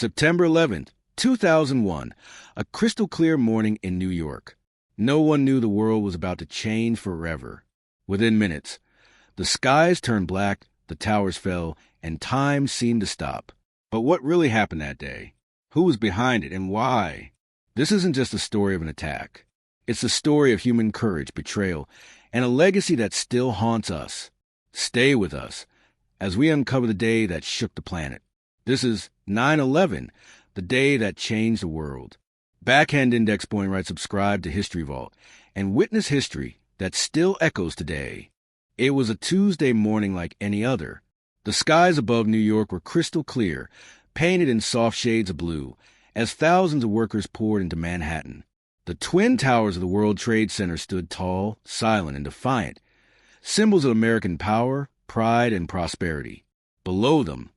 September 11th, 2001, a crystal clear morning in New York. No one knew the world was about to change forever. Within minutes, the skies turned black, the towers fell, and time seemed to stop. But what really happened that day? Who was behind it and why? This isn't just a story of an attack. It's the story of human courage, betrayal, and a legacy that still haunts us. Stay with us as we uncover the day that shook the planet. This is 9/11, the day that changed the world. Backhand Index Point writes subscribe to History Vault and witness history that still echoes today. It was a Tuesday morning like any other. The skies above New York were crystal clear, painted in soft shades of blue, as thousands of workers poured into Manhattan. The twin towers of the World Trade Center stood tall, silent, and defiant, symbols of American power, pride, and prosperity. Below them,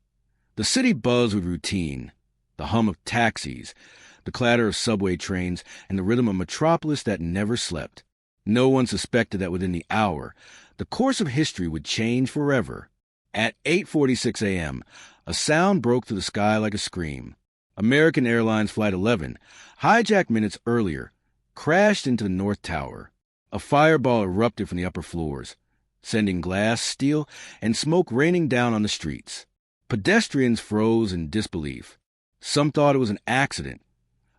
the city buzzed with routine, the hum of taxis, the clatter of subway trains, and the rhythm of a metropolis that never slept. No one suspected that within the hour, the course of history would change forever. At 8:46 a.m., a sound broke through the sky like a scream. American Airlines Flight 11, hijacked minutes earlier, crashed into the North Tower. A fireball erupted from the upper floors, sending glass, steel, and smoke raining down on the streets. Pedestrians froze in disbelief. Some thought it was an accident,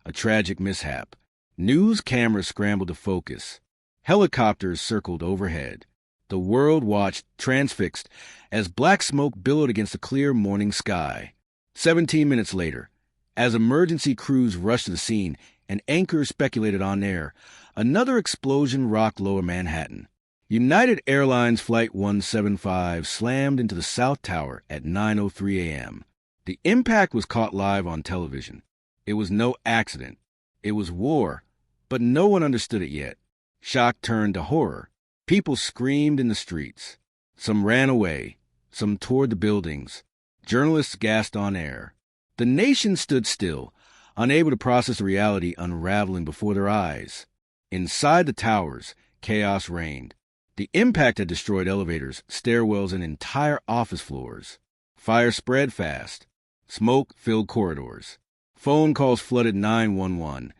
a tragic mishap. News cameras scrambled to focus. Helicopters circled overhead. The world watched, transfixed, as black smoke billowed against the clear morning sky. 17 minutes later, as emergency crews rushed to the scene and anchors speculated on air, another explosion rocked lower Manhattan. United Airlines Flight 175 slammed into the South Tower at 9:03 a.m. The impact was caught live on television. It was no accident. It was war, but no one understood it yet. Shock turned to horror. People screamed in the streets. Some ran away, some toward the buildings. Journalists gasped on air. The nation stood still, unable to process the reality unraveling before their eyes. Inside the towers, chaos reigned. The impact had destroyed elevators, stairwells, and entire office floors. Fire spread fast. Smoke filled corridors. Phone calls flooded 911.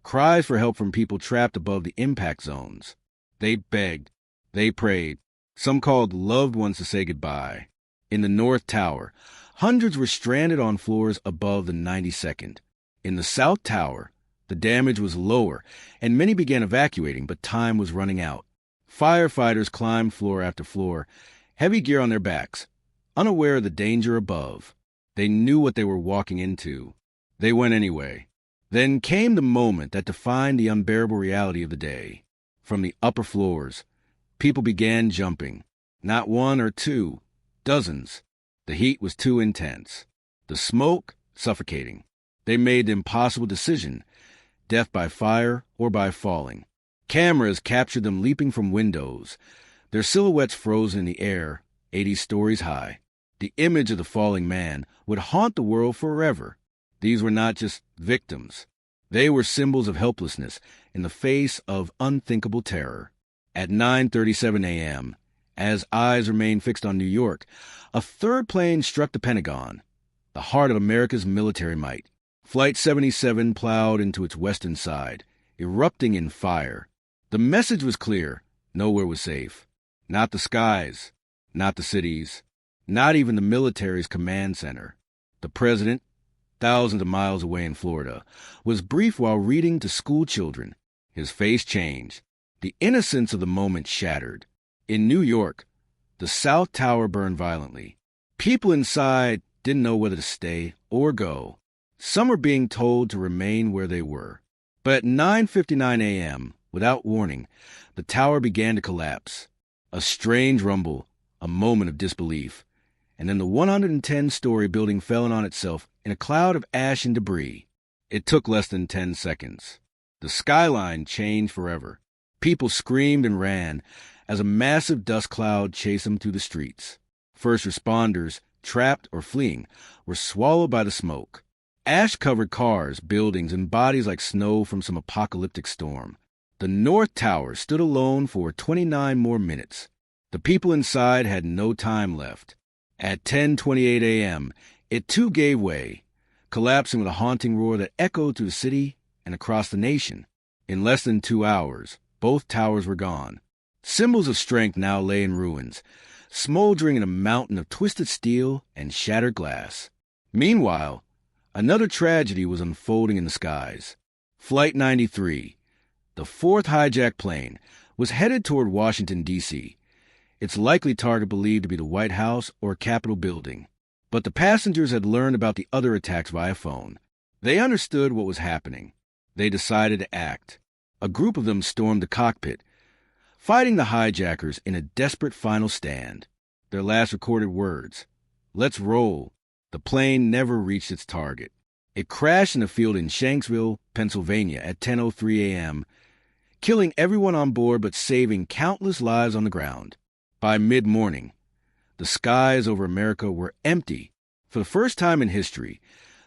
Cries for help from people trapped above the impact zones. They begged. They prayed. Some called loved ones to say goodbye. In the North Tower, hundreds were stranded on floors above the 92nd. In the South Tower, the damage was lower, and many began evacuating, but time was running out. Firefighters climbed floor after floor, heavy gear on their backs, unaware of the danger above. They knew what they were walking into. They went anyway. Then came the moment that defined the unbearable reality of the day. From the upper floors, people began jumping. Not one or two, dozens. The heat was too intense. The smoke, suffocating. They made the impossible decision, death by fire or by falling. Cameras captured them leaping from windows, their silhouettes frozen in the air, 80 stories high. The image of the falling man would haunt the world forever. These were not just victims. They were symbols of helplessness in the face of unthinkable terror. At 9:37 a.m., as eyes remained fixed on New York, a third plane struck the Pentagon, the heart of America's military might. Flight 77 plowed into its western side, erupting in fire. The message was clear. Nowhere was safe. Not the skies, not the cities, not even the military's command center. The president, thousands of miles away in Florida, was briefed while reading to school children. His face changed. The innocence of the moment shattered. In New York, the South Tower burned violently. People inside didn't know whether to stay or go. Some were being told to remain where they were. But at 9:59 a.m., without warning, the tower began to collapse. A strange rumble, a moment of disbelief, and then the 110-story building fell in on itself in a cloud of ash and debris. It took less than 10 seconds. The skyline changed forever. People screamed and ran as a massive dust cloud chased them through the streets. First responders, trapped or fleeing, were swallowed by the smoke. Ash covered cars, buildings, and bodies like snow from some apocalyptic storm. The North Tower stood alone for 29 more minutes. The people inside had no time left. At 10:28 a.m., it too gave way. collapsing with a haunting roar that echoed through the city and across the nation. In less than 2 hours, both towers were gone. Symbols of strength now lay in ruins, smoldering in a mountain of twisted steel and shattered glass. Meanwhile, another tragedy was unfolding in the skies. Flight 93, the fourth hijacked plane, was headed toward Washington, D.C., its likely target believed to be the White House or Capitol building. But the passengers had learned about the other attacks via phone. They understood what was happening. They decided to act. A group of them stormed the cockpit, fighting the hijackers in a desperate final stand. Their last recorded words, "Let's roll." The plane never reached its target. It crashed in a field in Shanksville, Pennsylvania at 10:03 a.m., killing everyone on board but saving countless lives on the ground. By mid-morning, the skies over America were empty. For the first time in history,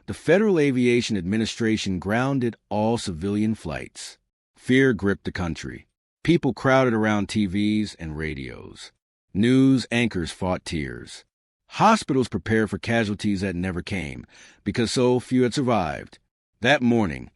the Federal Aviation Administration grounded all civilian flights. Fear gripped the country. People crowded around TVs and radios. News anchors fought tears. Hospitals prepared for casualties that never came, because so few had survived. That morning,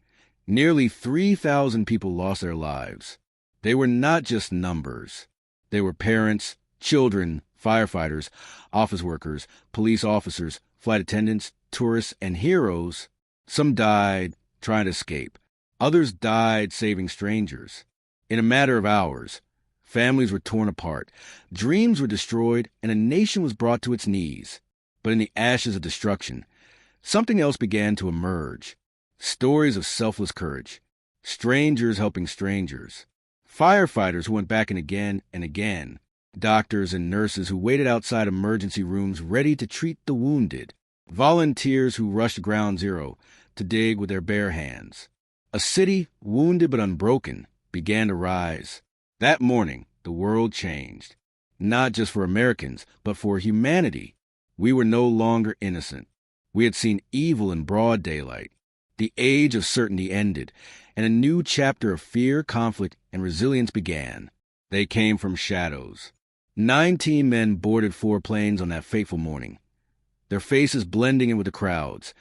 nearly 3,000 people lost their lives. They were not just numbers. They were parents, children, firefighters, office workers, police officers, flight attendants, tourists, and heroes. Some died trying to escape. Others died saving strangers. In a matter of hours, families were torn apart, dreams were destroyed, and a nation was brought to its knees. But in the ashes of destruction, something else began to emerge. Stories of selfless courage, strangers helping strangers, firefighters who went back and again, doctors and nurses who waited outside emergency rooms ready to treat the wounded, volunteers who rushed Ground Zero to dig with their bare hands. A city, wounded but unbroken, began to rise. That morning, the world changed. Not just for Americans, but for humanity. We were no longer innocent. We had seen evil in broad daylight. The age of certainty ended, and a new chapter of fear, conflict, and resilience began. They came from shadows. 19 men boarded 4 planes on that fateful morning, their faces blending in with the crowds,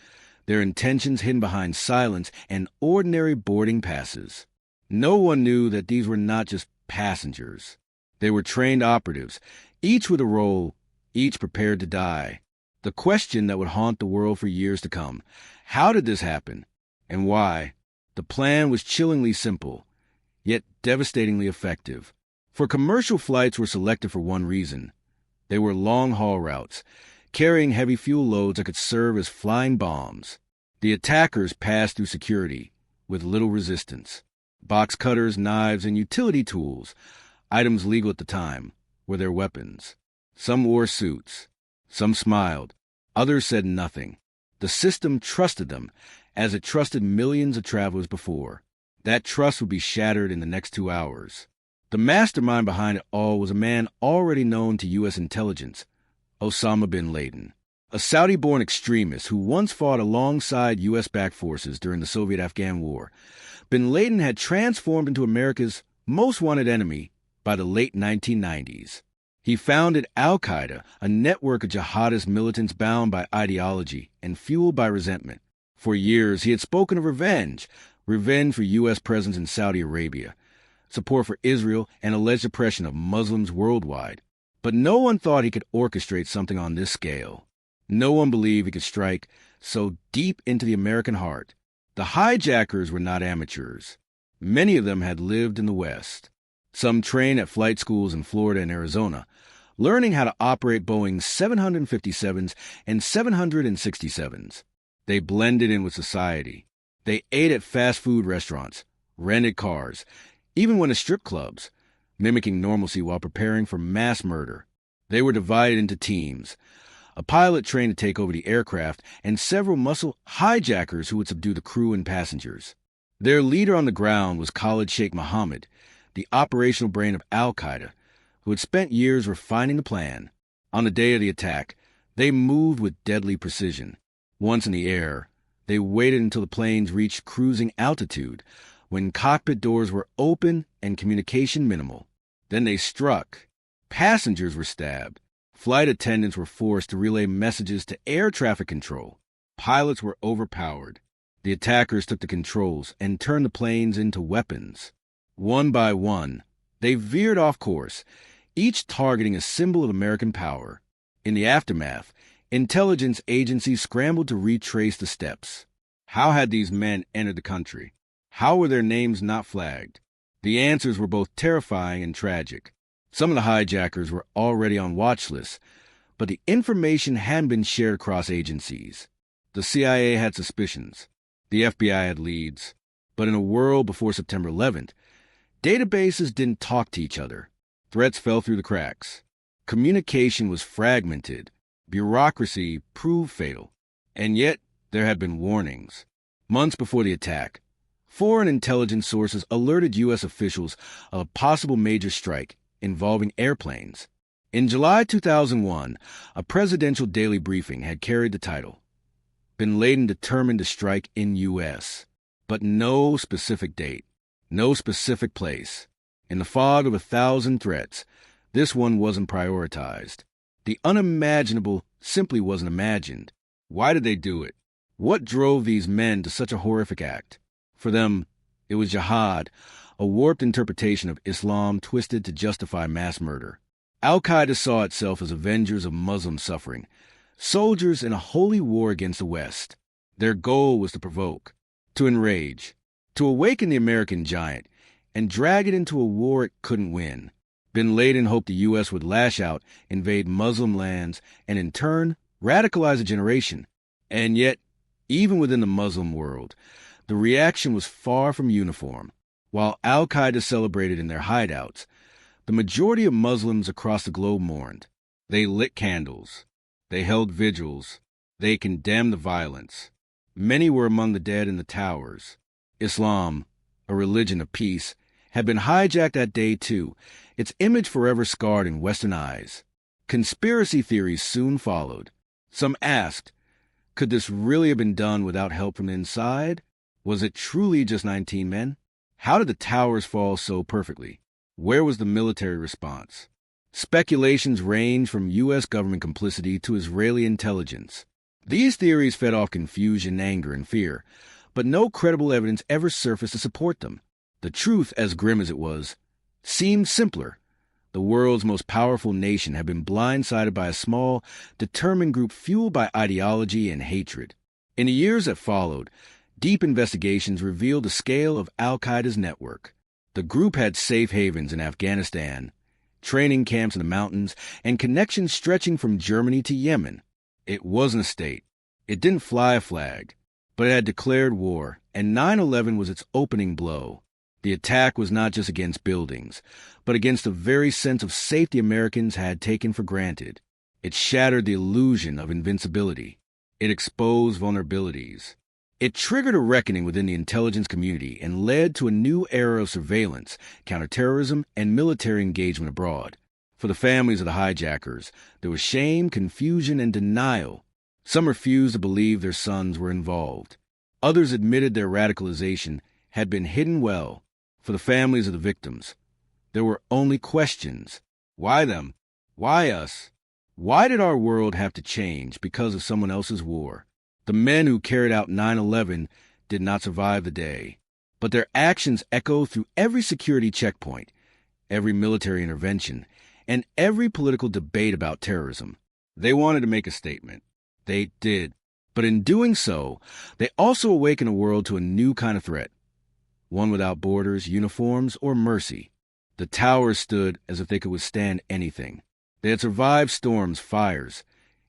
their intentions hidden behind silence and ordinary boarding passes. No one knew that these were not just passengers. They were trained operatives, each with a role, each prepared to die. The question that would haunt the world for years to come: how did this happen, and why? The plan was chillingly simple, yet devastatingly effective. For commercial flights were selected for one reason. They were long-haul routes, carrying heavy fuel loads that could serve as flying bombs. The attackers passed through security with little resistance. Box cutters, knives, and utility tools, items legal at the time, were their weapons. Some wore suits. Some smiled. Others said nothing. The system trusted them, as it trusted millions of travelers before. That trust would be shattered in the next 2 hours. The mastermind behind it all was a man already known to U.S. intelligence, Osama bin Laden, a Saudi-born extremist who once fought alongside U.S.-backed forces during the Soviet-Afghan War. Bin Laden had transformed into America's most wanted enemy by the late 1990s. He founded Al-Qaeda, a network of jihadist militants bound by ideology and fueled by resentment. For years, he had spoken of revenge for U.S. presence in Saudi Arabia, support for Israel, and alleged oppression of Muslims worldwide. But no one thought he could orchestrate something on this scale. No one believed he could strike so deep into the American heart. The hijackers were not amateurs. Many of them had lived in the West. Some trained at flight schools in Florida and Arizona, learning how to operate Boeing 757s and 767s. They blended in with society. They ate at fast food restaurants, rented cars, even went to strip clubs, mimicking normalcy while preparing for mass murder. They were divided into teams: a pilot trained to take over the aircraft, and several muscle hijackers who would subdue the crew and passengers. Their leader on the ground was Khalid Sheikh Mohammed, the operational brain of Al-Qaeda, who had spent years refining the plan. On the day of the attack, they moved with deadly precision. Once in the air, they waited until the planes reached cruising altitude, when cockpit doors were open and communication minimal. Then they struck. Passengers were stabbed. Flight attendants were forced to relay messages to air traffic control. Pilots were overpowered. The attackers took the controls and turned the planes into weapons. One by one, they veered off course, each targeting a symbol of American power. In the aftermath, intelligence agencies scrambled to retrace the steps. How had these men entered the country? How were their names not flagged? The answers were both terrifying and tragic. Some of the hijackers were already on watch lists, but the information hadn't been shared across agencies. The CIA had suspicions. The FBI had leads. But in a world before September 11th, databases didn't talk to each other. Threats fell through the cracks. Communication was fragmented. Bureaucracy proved fatal. And yet, there had been warnings. Months before the attack, foreign intelligence sources alerted U.S. officials of a possible major strike involving airplanes. In July 2001, a presidential daily briefing had carried the title, Bin Laden determined to strike in U.S., but no specific date, no specific place. In the fog of 1,000 threats, this one wasn't prioritized. The unimaginable simply wasn't imagined. Why did they do it? What drove these men to such a horrific act? For them, it was jihad, a warped interpretation of Islam twisted to justify mass murder. Al-Qaeda saw itself as avengers of Muslim suffering, soldiers in a holy war against the West. Their goal was to provoke, to enrage, to awaken the American giant, and drag it into a war it couldn't win. Bin Laden hoped the U.S. would lash out, invade Muslim lands, and in turn, radicalize a generation. And yet, even within the Muslim world, the reaction was far from uniform. While Al-Qaeda celebrated in their hideouts, the majority of Muslims across the globe mourned. They lit candles. They held vigils. They condemned the violence. Many were among the dead in the towers. Islam, a religion of peace, had been hijacked that day too, its image forever scarred in Western eyes. Conspiracy theories soon followed. Some asked, could this really have been done without help from the inside? Was it truly just 19 men? How did the towers fall so perfectly? Where was the military response? Speculations range from U.S. government complicity to Israeli intelligence. These theories fed off confusion, anger, and fear, but no credible evidence ever surfaced to support them. The truth, as grim as it was, seemed simpler. The world's most powerful nation had been blindsided by a small, determined group fueled by ideology and hatred. In the years that followed, deep investigations revealed the scale of Al-Qaeda's network. The group had safe havens in Afghanistan, training camps in the mountains, and connections stretching from Germany to Yemen. It wasn't a state. It didn't fly a flag, but it had declared war, and 9/11 was its opening blow. The attack was not just against buildings, but against the very sense of safety Americans had taken for granted. It shattered the illusion of invincibility. It exposed vulnerabilities. It triggered a reckoning within the intelligence community and led to a new era of surveillance, counterterrorism, and military engagement abroad. For the families of the hijackers, there was shame, confusion, and denial. Some refused to believe their sons were involved. Others admitted their radicalization had been hidden well. For the families of the victims, there were only questions. Why them? Why us? Why did our world have to change because of someone else's war? The men who carried out 9/11 did not survive the day, but their actions echo through every security checkpoint, every military intervention, and every political debate about terrorism. They wanted to make a statement. They did. But in doing so, they also awakened a world to a new kind of threat. One without borders, uniforms, or mercy. The towers stood as if they could withstand anything. They had survived storms, fires,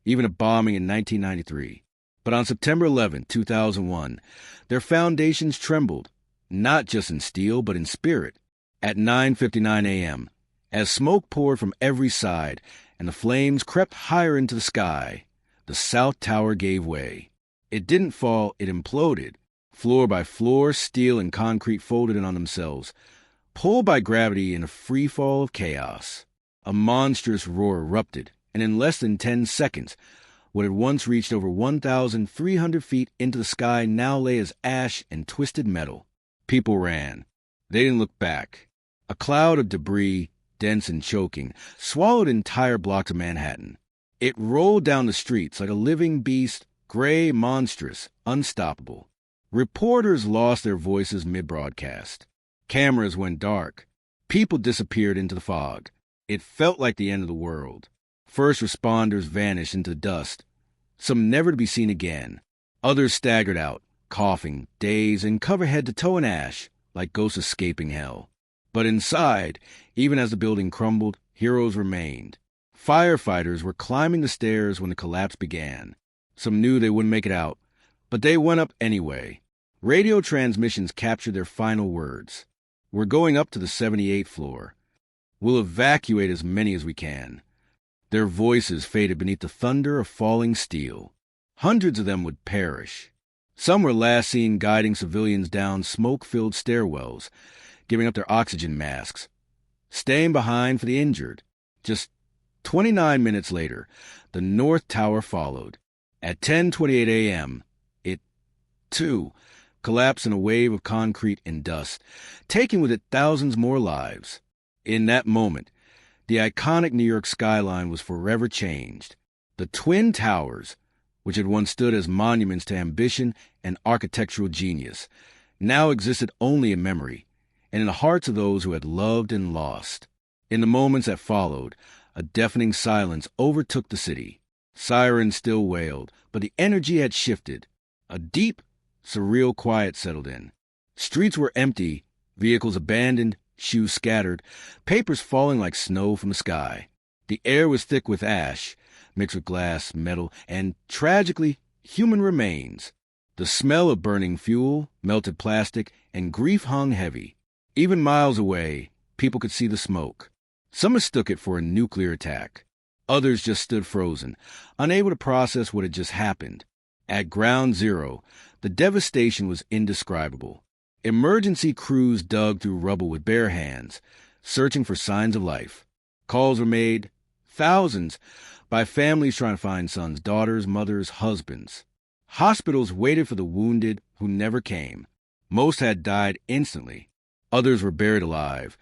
even a bombing in 1993. But on September 11, 2001, their foundations trembled, not just in steel, but in spirit. At 9:59 a.m., as smoke poured from every side and the flames crept higher into the sky, the South Tower gave way. It didn't fall, it imploded. Floor by floor, steel and concrete folded in on themselves, pulled by gravity in a free fall of chaos. A monstrous roar erupted, and in less than 10 seconds, what had once reached over 1,300 feet into the sky now lay as ash and twisted metal. People ran. They didn't look back. A cloud of debris, dense and choking, swallowed entire blocks of Manhattan. It rolled down the streets like a living beast Gray, monstrous, unstoppable. Reporters lost their voices mid-broadcast. Cameras went dark. People disappeared into the fog. It felt like the end of the world. First responders vanished into the dust, some never to be seen again. Others staggered out, coughing, dazed, and covered head to toe in ash, like ghosts escaping hell. But inside, even as the building crumbled, heroes remained. Firefighters were climbing the stairs when the collapse began. Some knew they wouldn't make it out, but they went up anyway. Radio transmissions captured their final words. "We're going up to the 78th floor. We'll evacuate as many as we can." Their voices faded beneath the thunder of falling steel. Hundreds of them would perish. Some were last seen guiding civilians down smoke-filled stairwells, giving up their oxygen masks, staying behind for the injured. Just 29 minutes later, the North Tower followed. At 10:28 a.m., it, too, collapsed in a wave of concrete and dust, taking with it thousands more lives. In that moment, the iconic New York skyline was forever changed. The Twin Towers, which had once stood as monuments to ambition and architectural genius, now existed only in memory, and in the hearts of those who had loved and lost. In the moments that followed, a deafening silence overtook the city. Sirens still wailed, but the energy had shifted. A deep, surreal quiet settled in. Streets were empty, vehicles abandoned, shoes scattered, papers falling like snow from the sky. The air was thick with ash, mixed with glass, metal, and, tragically, human remains. The smell of burning fuel, melted plastic, and grief hung heavy. Even miles away, people could see the smoke. Some mistook it for a nuclear attack. Others just stood frozen, unable to process what had just happened. At ground zero, the devastation was indescribable. Emergency crews dug through rubble with bare hands, searching for signs of life. Calls were made, thousands, by families trying to find sons, daughters, mothers, husbands. Hospitals waited for the wounded who never came. Most had died instantly. Others were buried alive,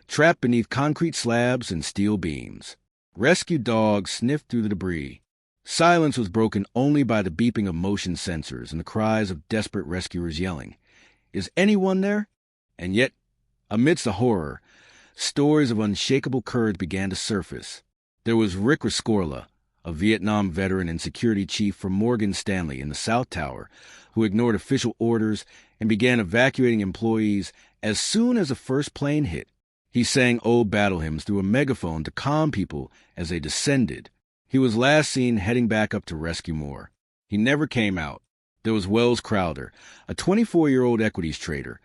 trapped beneath concrete slabs and steel beams. Rescue dogs sniffed through the debris. Silence was broken only by the beeping of motion sensors and the cries of desperate rescuers yelling, "Is anyone there?" And yet, amidst the horror, stories of unshakable courage began to surface. There was Rick Rescorla, a Vietnam veteran and security chief for Morgan Stanley in the South Tower, who ignored official orders and began evacuating employees as soon as the first plane hit. He sang old battle hymns through a megaphone to calm people as they descended. He was last seen heading back up to rescue more. He never came out. There was Wells Crowder, a 24-year-old equities trader,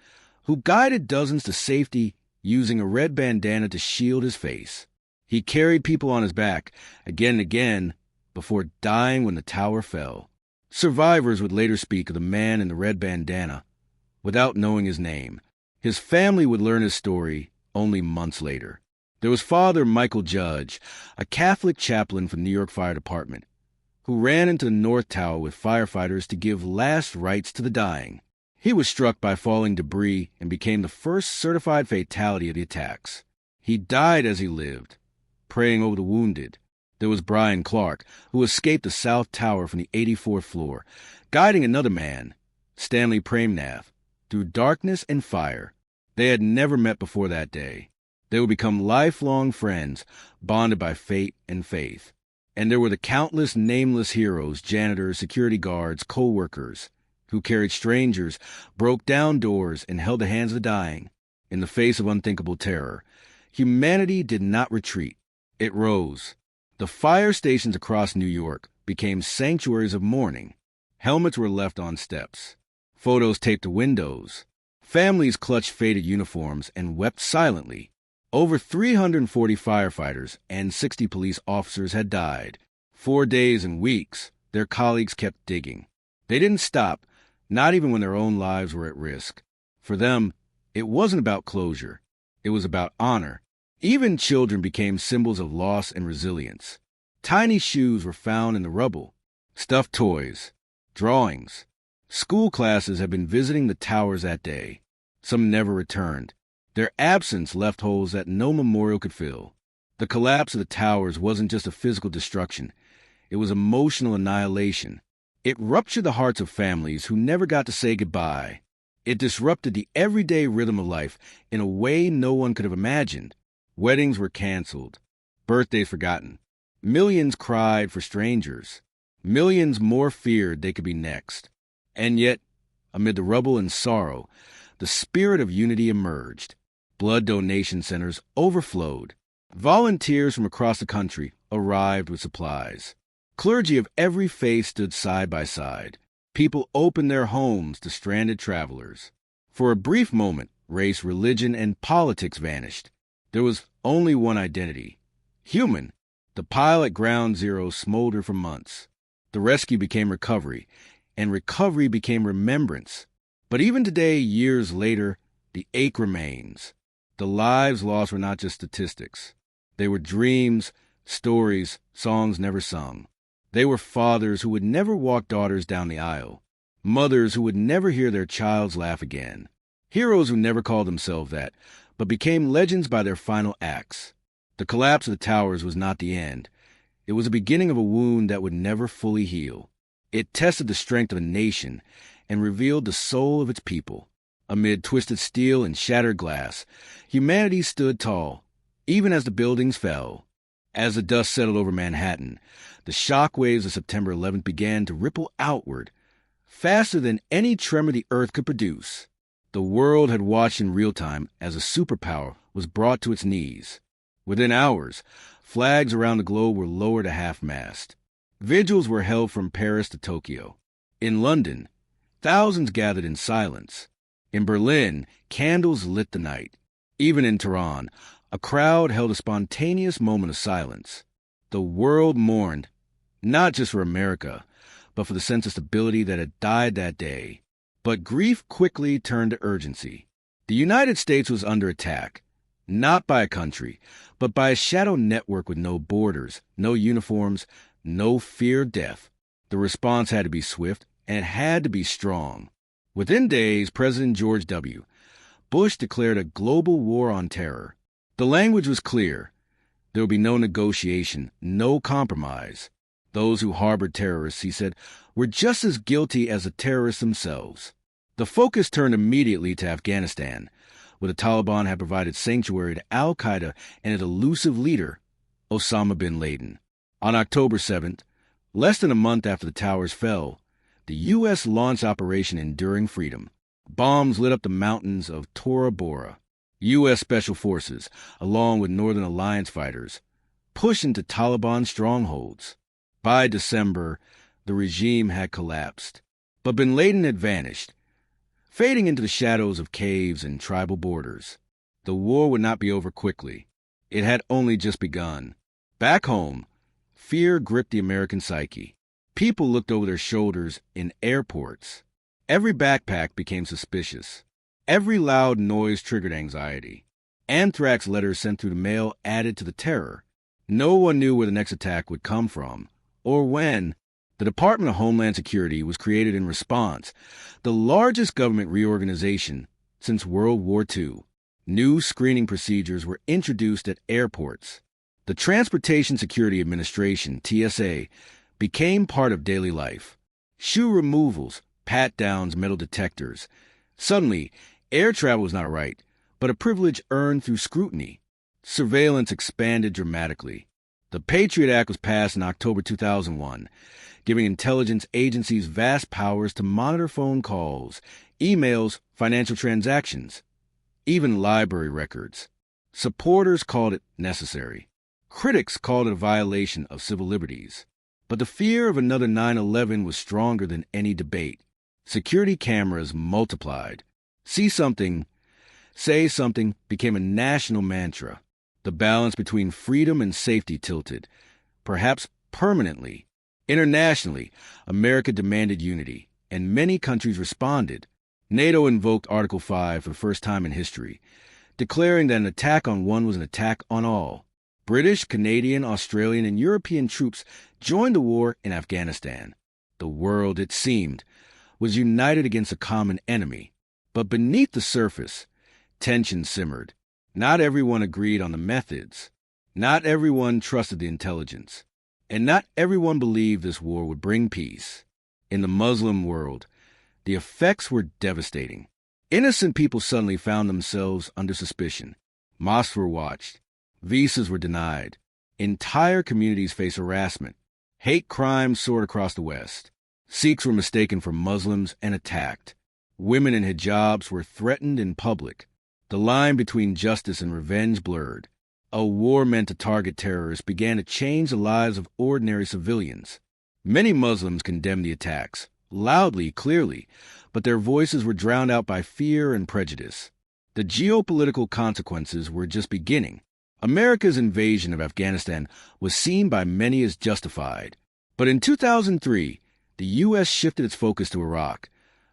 who guided dozens to safety using a red bandana to shield his face. He carried people on his back again and again before dying when the tower fell. Survivors would later speak of the man in the red bandana without knowing his name. His family would learn his story only months later. There was Father Michael Judge, a Catholic chaplain for the New York Fire Department, who ran into the North Tower with firefighters to give last rites to the dying. He was struck by falling debris and became the first certified fatality of the attacks. He died as he lived, praying over the wounded. There was Brian Clark, who escaped the South Tower from the 84th floor, guiding another man, Stanley Premnath, through darkness and fire. They had never met before that day. They would become lifelong friends, bonded by fate and faith. And there were the countless nameless heroes, janitors, security guards, co-workers, who carried strangers, broke down doors, and held the hands of the dying. In the face of unthinkable terror, humanity did not retreat. It rose. The fire stations across New York became sanctuaries of mourning. Helmets were left on steps. Photos taped to windows. Families clutched faded uniforms and wept silently. Over 340 firefighters and 60 police officers had died. 4 days and weeks, their colleagues kept digging. They didn't stop, not even when their own lives were at risk. For them, it wasn't about closure. It was about honor. Even children became symbols of loss and resilience. Tiny shoes were found in the rubble. Stuffed toys. Drawings. School classes had been visiting the towers that day. Some never returned. Their absence left holes that no memorial could fill. The collapse of the towers wasn't just a physical destruction. It was emotional annihilation. It ruptured the hearts of families who never got to say goodbye. It disrupted the everyday rhythm of life in a way no one could have imagined. Weddings were canceled, birthdays forgotten. Millions cried for strangers. Millions more feared they could be next. And yet, amid the rubble and sorrow, the spirit of unity emerged. Blood donation centers overflowed. Volunteers from across the country arrived with supplies. Clergy of every faith stood side by side. People opened their homes to stranded travelers. For a brief moment, race, religion, and politics vanished. There was only one identity: human. The pile at Ground Zero smoldered for months. The rescue became recovery, and recovery became remembrance. But even today, years later, the ache remains. The lives lost were not just statistics. They were dreams, stories, songs never sung. They were fathers who would never walk daughters down the aisle, mothers who would never hear their child's laugh again, heroes who never called themselves that, but became legends by their final acts. The collapse of the towers was not the end. It was the beginning of a wound that would never fully heal. It tested the strength of a nation and revealed the soul of its people. Amid twisted steel and shattered glass, humanity stood tall, even as the buildings fell. As the dust settled over Manhattan, the shock waves of September 11th began to ripple outward, faster than any tremor the earth could produce. The world had watched in real time as a superpower was brought to its knees. Within hours, flags around the globe were lowered to half-mast. Vigils were held from Paris to Tokyo. In London, thousands gathered in silence. In Berlin, candles lit the night. Even in Tehran, a crowd held a spontaneous moment of silence. The world mourned, not just for America, but for the sense of stability that had died that day. But grief quickly turned to urgency. The United States was under attack, not by a country, but by a shadow network with no borders, no uniforms, no fear of death. The response had to be swift, and it had to be strong. Within days, President George W. Bush declared a global war on terror. The language was clear. There would be no negotiation, no compromise. Those who harbored terrorists, he said, were just as guilty as the terrorists themselves. The focus turned immediately to Afghanistan, where the Taliban had provided sanctuary to al-Qaeda and its elusive leader, Osama bin Laden. On October 7th, less than a month after the towers fell, the U.S. launched Operation Enduring Freedom. Bombs lit up the mountains of Tora Bora. U.S. Special Forces, along with Northern Alliance fighters, pushed into Taliban strongholds. By December, the regime had collapsed, but bin Laden had vanished, fading into the shadows of caves and tribal borders. The war would not be over quickly. It had only just begun. Back home, fear gripped the American psyche. People looked over their shoulders in airports. Every backpack became suspicious. Every loud noise triggered anxiety. Anthrax letters sent through the mail added to the terror. No one knew where the next attack would come from, or when. The Department of Homeland Security was created in response, the largest government reorganization since World War II. New screening procedures were introduced at airports. The Transportation Security Administration, TSA, became part of daily life. Shoe removals, pat-downs, metal detectors. Suddenly, air travel was not a right, but a privilege earned through scrutiny. Surveillance expanded dramatically. The Patriot Act was passed in October 2001, giving intelligence agencies vast powers to monitor phone calls, emails, financial transactions, even library records. Supporters called it necessary. Critics called it a violation of civil liberties. But the fear of another 9/11 was stronger than any debate. Security cameras multiplied. See something, say something became a national mantra. The balance between freedom and safety tilted, perhaps permanently. Internationally, America demanded unity, and many countries responded. NATO invoked Article 5 for the first time in history, declaring that an attack on one was an attack on all. British, Canadian, Australian, and European troops joined the war in Afghanistan. The world, it seemed, was united against a common enemy. But beneath the surface, tension simmered. Not everyone agreed on the methods. Not everyone trusted the intelligence. And not everyone believed this war would bring peace. In the Muslim world, the effects were devastating. Innocent people suddenly found themselves under suspicion. Mosques were watched. Visas were denied. Entire communities faced harassment. Hate crimes soared across the West. Sikhs were mistaken for Muslims and attacked. Women in hijabs were threatened in public. The line between justice and revenge blurred. A war meant to target terrorists began to change the lives of ordinary civilians. Many Muslims condemned the attacks, loudly, clearly, but their voices were drowned out by fear and prejudice. The geopolitical consequences were just beginning. America's invasion of Afghanistan was seen by many as justified. But in 2003, the U.S. shifted its focus to Iraq,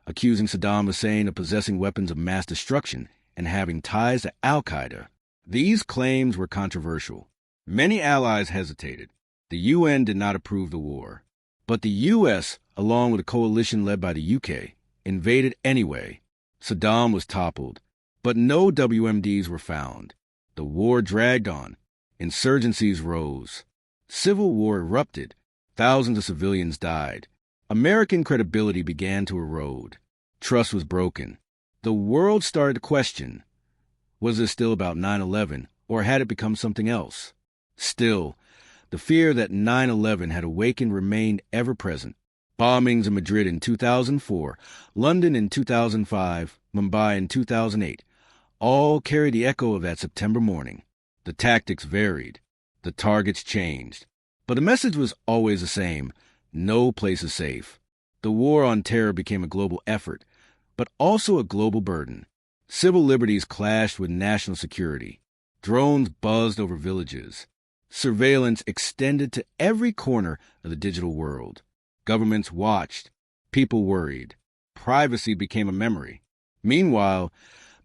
accusing Saddam Hussein of possessing weapons of mass destruction and having ties to al-Qaeda. These claims were controversial. Many allies hesitated. The UN did not approve the war. But the U.S., along with a coalition led by the U.K., invaded anyway. Saddam was toppled, but no WMDs were found. The war dragged on. Insurgencies rose. Civil war erupted. Thousands of civilians died. American credibility began to erode. Trust was broken. The world started to question, was this still about 9/11, or had it become something else? Still, the fear that 9/11 had awakened remained ever present. Bombings in Madrid in 2004, London in 2005, Mumbai in 2008, all carried the echo of that September morning. The tactics varied. The targets changed. But the message was always the same: no place is safe. The war on terror became a global effort, but also a global burden. Civil liberties clashed with national security. Drones buzzed over villages. Surveillance extended to every corner of the digital world. Governments watched. People worried. Privacy became a memory. Meanwhile,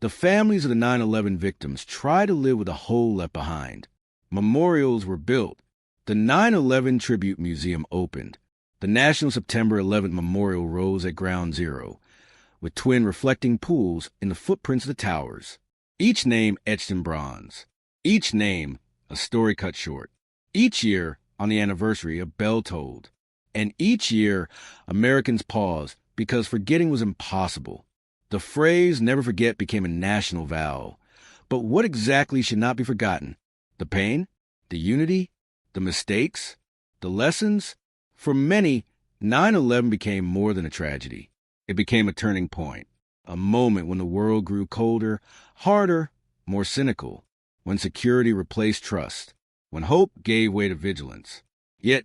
the families of the 9/11 victims tried to live with a hole left behind. Memorials were built. The 9/11 Tribute Museum opened. The National September 11th Memorial rose at Ground Zero, with twin reflecting pools in the footprints of the towers. Each name etched in bronze. Each name a story cut short. Each year, on the anniversary, a bell tolled. And each year, Americans paused because forgetting was impossible. The phrase never forget became a national vow. But what exactly should not be forgotten? The pain? The unity? The mistakes? The lessons? For many, 9/11 became more than a tragedy. It became a turning point, a moment when the world grew colder, harder, more cynical, when security replaced trust, when hope gave way to vigilance. Yet,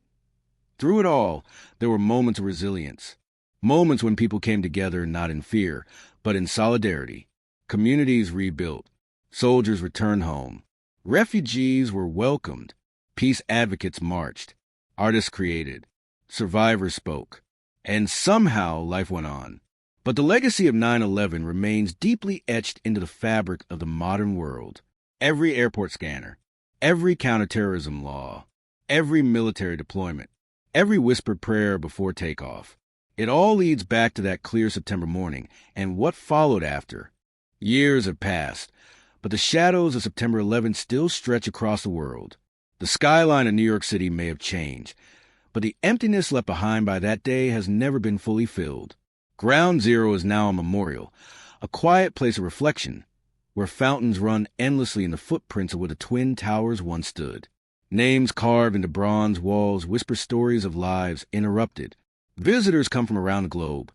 through it all, there were moments of resilience, moments when people came together not in fear, but in solidarity. Communities rebuilt, soldiers returned home, refugees were welcomed, peace advocates marched, artists created, survivors spoke, and somehow life went on. But the legacy of 9/11 remains deeply etched into the fabric of the modern world. Every airport scanner, every counterterrorism law, every military deployment, every whispered prayer before takeoff. It all leads back to that clear September morning and what followed after. Years have passed, but the shadows of September 11th still stretch across the world. The skyline of New York City may have changed, but the emptiness left behind by that day has never been fully filled. Ground Zero is now a memorial, a quiet place of reflection, where fountains run endlessly in the footprints of where the Twin Towers once stood. Names carved into bronze walls whisper stories of lives interrupted. Visitors come from around the globe,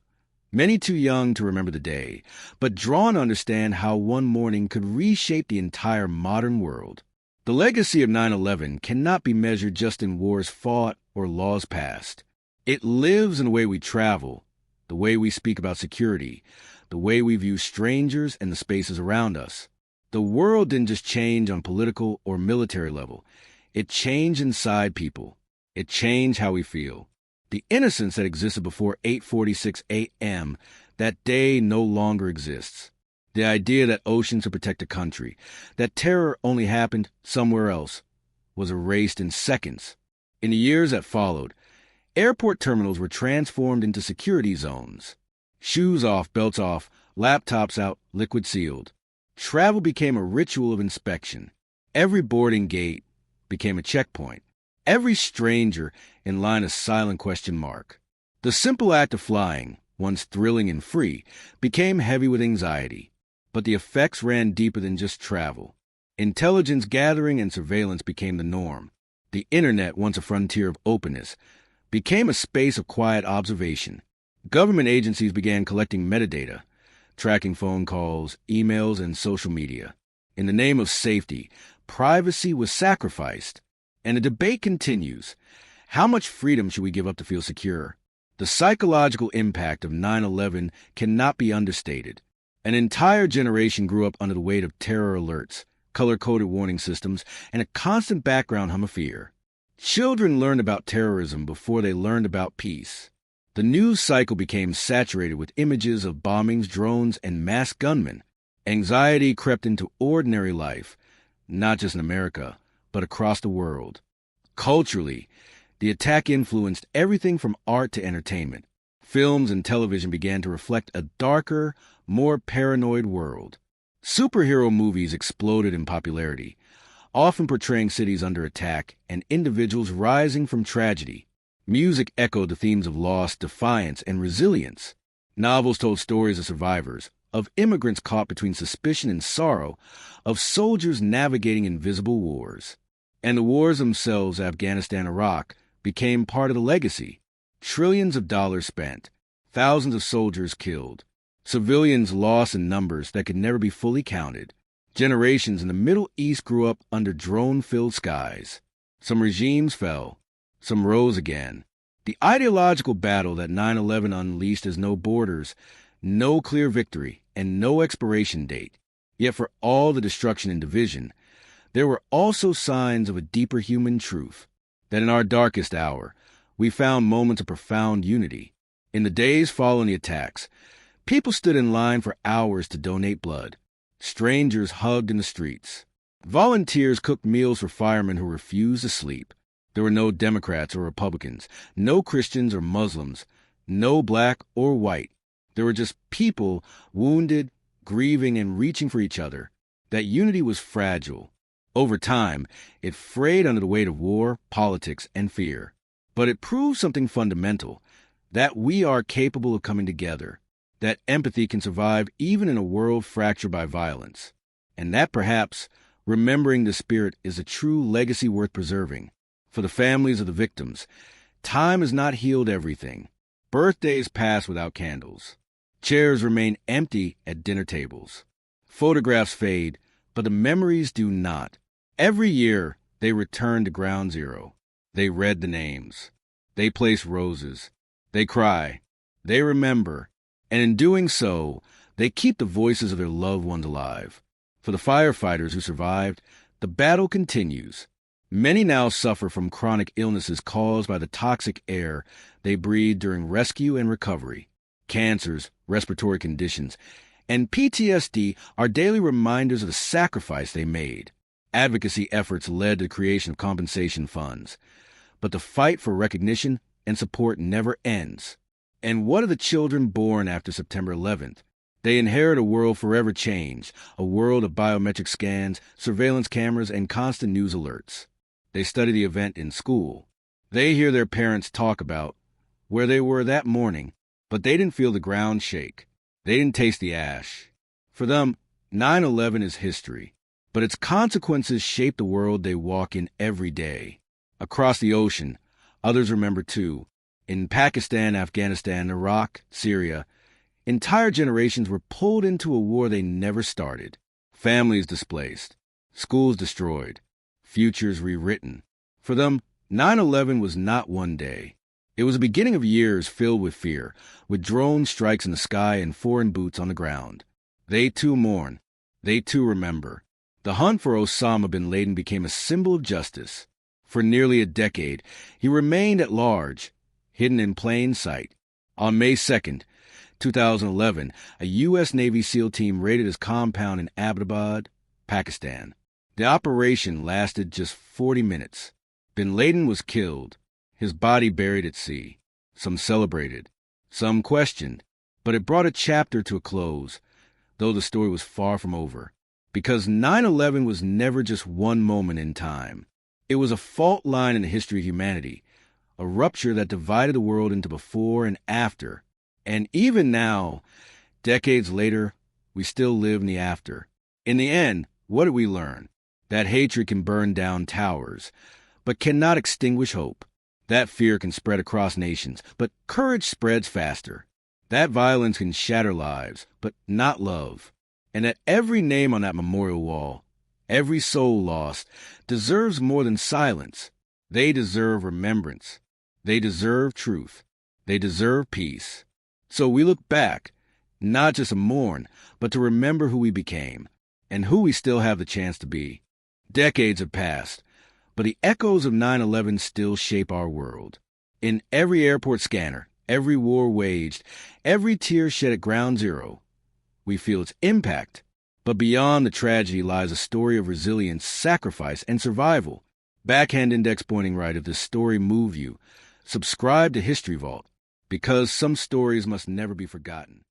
many too young to remember the day, but drawn to understand how one morning could reshape the entire modern world. The legacy of 9/11 cannot be measured just in wars fought or laws passed. It lives in the way we travel, the way we speak about security, the way we view strangers and the spaces around us. The world didn't just change on political or military level. It changed inside people. It changed how we feel. The innocence that existed before 8:46 a.m., that day no longer exists. The idea that oceans would protect a country, that terror only happened somewhere else, was erased in seconds. In the years that followed, airport terminals were transformed into security zones. Shoes off, belts off, laptops out, liquid sealed. Travel became a ritual of inspection. Every boarding gate became a checkpoint. Every stranger in line a silent question mark. The simple act of flying, once thrilling and free, became heavy with anxiety. But the effects ran deeper than just travel. Intelligence gathering and surveillance became the norm. The internet, once a frontier of openness, became a space of quiet observation. Government agencies began collecting metadata, tracking phone calls, emails, and social media. In the name of safety, privacy was sacrificed. And the debate continues. How much freedom should we give up to feel secure? The psychological impact of 9/11 cannot be understated. An entire generation grew up under the weight of terror alerts, color-coded warning systems, and a constant background hum of fear. Children learned about terrorism before they learned about peace. The news cycle became saturated with images of bombings, drones, and masked gunmen. Anxiety crept into ordinary life, not just in America, but across the world. Culturally, the attack influenced everything from art to entertainment. Films and television began to reflect a darker, more paranoid world. Superhero movies exploded in popularity, often portraying cities under attack and individuals rising from tragedy. Music echoed the themes of loss, defiance, and resilience. Novels told stories of survivors, of immigrants caught between suspicion and sorrow, of soldiers navigating invisible wars. And the wars themselves, Afghanistan, Iraq, became part of the legacy. Trillions of dollars spent, thousands of soldiers killed, civilians lost in numbers that could never be fully counted. Generations in the Middle East grew up under drone-filled skies. Some regimes fell, some rose again. The ideological battle that 9/11 unleashed has no borders, no clear victory, and no expiration date. Yet for all the destruction and division, there were also signs of a deeper human truth, that in our darkest hour, we found moments of profound unity. In the days following the attacks, people stood in line for hours to donate blood. Strangers hugged in the streets. Volunteers cooked meals for firemen who refused to sleep. There were no Democrats or Republicans, no Christians or Muslims, no black or white. There were just people wounded, grieving, and reaching for each other. That unity was fragile. Over time, it frayed under the weight of war, politics, and fear. But it proved something fundamental, that we are capable of coming together, that empathy can survive even in a world fractured by violence, and that perhaps remembering the spirit is a true legacy worth preserving. For the families of the victims, time has not healed everything. Birthdays pass without candles. Chairs remain empty at dinner tables. Photographs fade, but the memories do not. Every year, they return to ground zero. They read the names. They place roses. They cry. They remember. And in doing so, they keep the voices of their loved ones alive. For the firefighters who survived, the battle continues. Many now suffer from chronic illnesses caused by the toxic air they breathe during rescue and recovery. Cancers, respiratory conditions, and PTSD are daily reminders of the sacrifice they made. Advocacy efforts led to the creation of compensation funds. But the fight for recognition and support never ends. And what of the children born after September 11th? They inherit a world forever changed, a world of biometric scans, surveillance cameras, and constant news alerts. They study the event in school. They hear their parents talk about where they were that morning, but they didn't feel the ground shake. They didn't taste the ash. For them, 9/11 is history, but its consequences shape the world they walk in every day. Across the ocean, others remember too. In Pakistan, Afghanistan, Iraq, Syria, entire generations were pulled into a war they never started. Families displaced, schools destroyed, futures rewritten. For them, 9/11 was not one day. It was the beginning of years filled with fear, with drone strikes in the sky and foreign boots on the ground. They too mourn. They too remember. The hunt for Osama bin Laden became a symbol of justice. For nearly a decade, he remained at large, hidden in plain sight. On May 2nd, 2011, a U.S. Navy SEAL team raided his compound in Abbottabad, Pakistan. The operation lasted just 40 minutes. Bin Laden was killed, his body buried at sea. Some celebrated, some questioned, but it brought a chapter to a close, though the story was far from over. Because 9/11 was never just one moment in time. It was a fault line in the history of humanity, a rupture that divided the world into before and after. And even now, decades later, we still live in the after. In the end, what did we learn? That hatred can burn down towers, but cannot extinguish hope. That fear can spread across nations, but courage spreads faster. That violence can shatter lives, but not love. And that every name on that memorial wall, every soul lost, deserves more than silence. They deserve remembrance. They deserve truth. They deserve peace. So we look back, not just to mourn, but to remember who we became and who we still have the chance to be. Decades have passed, but the echoes of 9/11 still shape our world. In every airport scanner, every war waged, every tear shed at ground zero, we feel its impact. But beyond the tragedy lies a story of resilience, sacrifice, and survival. Backhand index pointing right if this story moved you. Subscribe to History Vault, because some stories must never be forgotten.